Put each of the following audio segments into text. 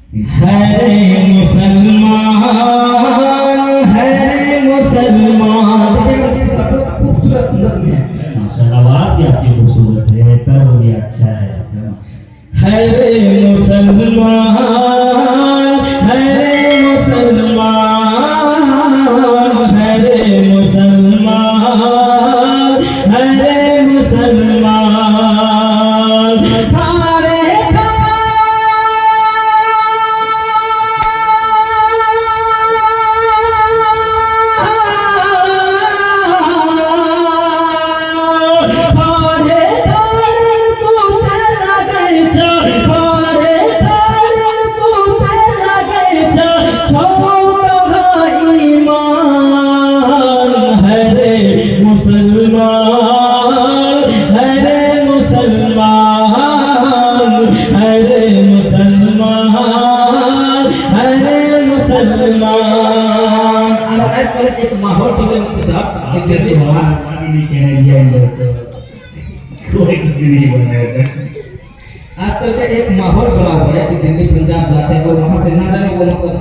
है रे मुसलमान, है रे मुसलमान। खूबसूरत नज़्म है माशाल्लाह, आवाज भी आपकी खूबसूरत है, तर भी अच्छा है। है रे मुसलमान, है रे मुसलमान, है रे मुसलमान, है रे मुसलमान। थारे एक माहौल चले साहब एक जैसे पानी नहीं कहने दिया इन लोग तो कोई कुछ नहीं बनाया था। आजकल का एक माहौल बना हुआ है कि दिल्ली पंजाब जाते हैं और वहाँ से ना जाने वो मतलब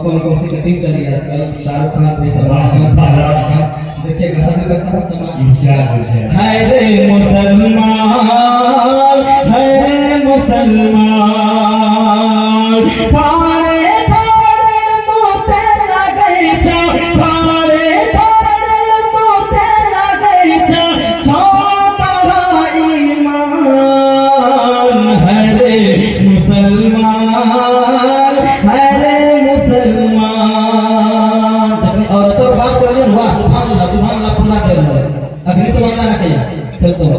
कौन कौन सी कटिंग चली है आजकल। शाहरुख खान कोई सलमान खान देखिएगा हर जगह का समान इंशाअल्लाह। है रे मुसलमान, है रे मुसलमान। थारे थारे मोते लगे छा, थारे थारे मोते लगे छा, छोटा ईमान। है रे मुसलमान, है रे मुसलमान। अपनी औरतों की बात कर रहे हैं, वाह सुभान अल्लाह पूरा कर रहे हैं। अगली सवाल ना कहिए चलते हो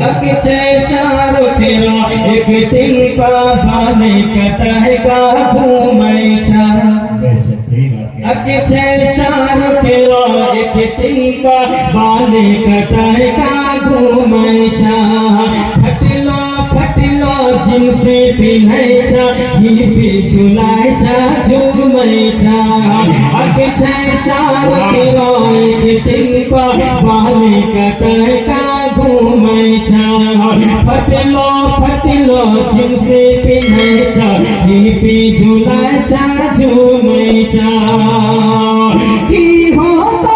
अके शाहरुख एक तिनका भाने कतह का घूमै छा। अके शाहरुख एक तिनका भाने कतह का घूमै छा। फटलो फटलो जिनसे पिन्है छा, ही भी झुलाय छा झूमै छा। अके शाहरुख एक तिनका भाने कतह का घूमै छा। फटलो फटलो जिनसे पिन्है छा, ही भी झुलाय छा झूमै छा। की हो तो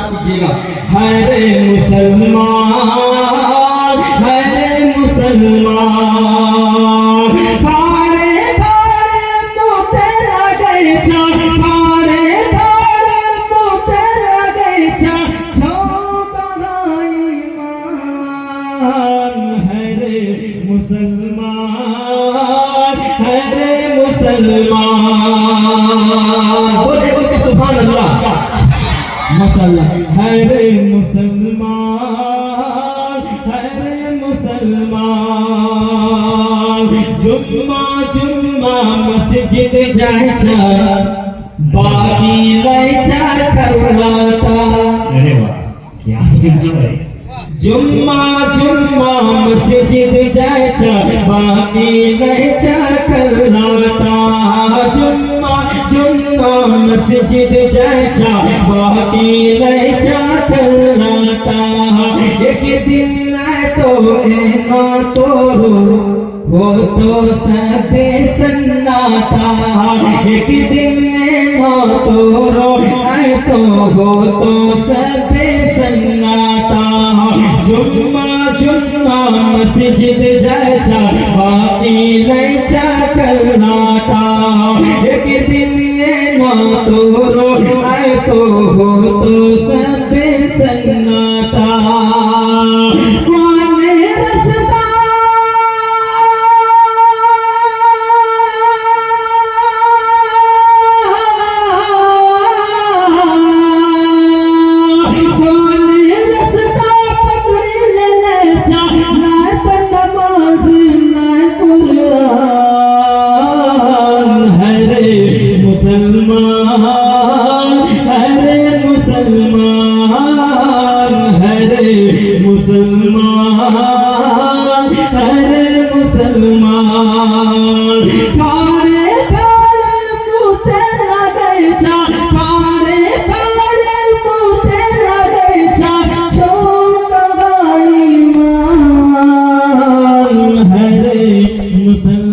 कीजिएगा। है रे मुसलमान, है रे मुसलमान। थारे थारे मोते लगे छा, थारे थारे मोते लगे छा, छोटा ईमान। है रे मुसलमान, है रे मुसलमान। बोले बोलते सुभान अल्लाह माशाअल्लाह। है रे मुसलमान, है रे मुसलमान। जुम्मा जुम्मा मस्जिद जाय छा, बाकी रह छा करलाता। अरे वाह क्या है। जुम्मा जुम्मा मस्जिद जाय छा, बाकी रह छा करलाता। जुम्मा जुम्मा मस्जिद जाय छा, बाकी रह छा करलाता। एक दिन तो एना तोरो हो तो सबे सन्नाटा। एक दिन एना तोरो है तो हो तो सबे सन्नाटा। जुम्मा जुम्मा मस्जिद जाय छा, बाकी रह छा करलाता। एक दिन एना तोरो है तो हो तो सबे सन्नाटा। कौन रस्ता कौन रस्ता हरे मुसलमान, हरे मुसलमान, हरे मुसलमान। कारे कारे मुते लगे जा, कारे कारे मुते लगे जा, छोड़ ईमान, हरे मुसलमान।